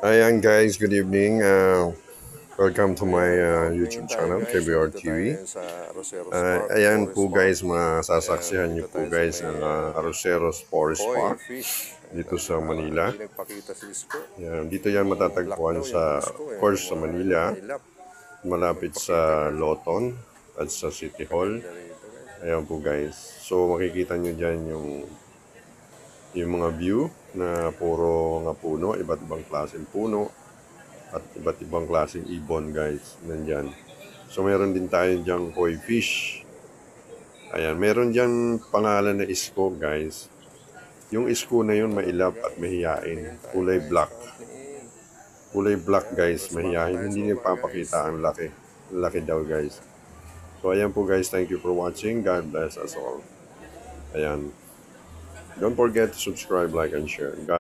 Ayan guys, good evening. Welcome to my Ayan, YouTube ngayon tayo channel, guys, KBR nandito tayo TV. ngayon sa Aroseros Park, Ayan Forest po Park. guys, Ayan, masasaksihan nandito niyo po tayo sa guys may ang Arroceros Forest koi Park fish. dito Ayan, sa Manila. hindi nagpakita si Isko. Ayan, dito yan Black matatagpuan daw yung sa, Isko, of eh, course, sa Manila, mailap. malapit Nagpakita sa ka. Loton at sa City Hall. Kaganda rito guys. Ayan po guys. So makikita nyo dyan yung mga view na puro nga puno, iba't ibang klaseng puno at iba't ibang klaseng ibon guys, nandyan. So meron din tayo dyang koi fish. Ayan, meron dyang pangalan na isko guys. Yung isko na yun Ito na mailap talaga, at mahiyain. tingin tayo Kulay guys, black. Company A. Kulay black Ayan, guys, first back na mahiyain. tayo sa Hindi niya baba guys. papakita ang laki. Laki daw guys. So ayan po guys, thank you for watching. God bless us all. Ayan. Don't forget to subscribe, like, and share. God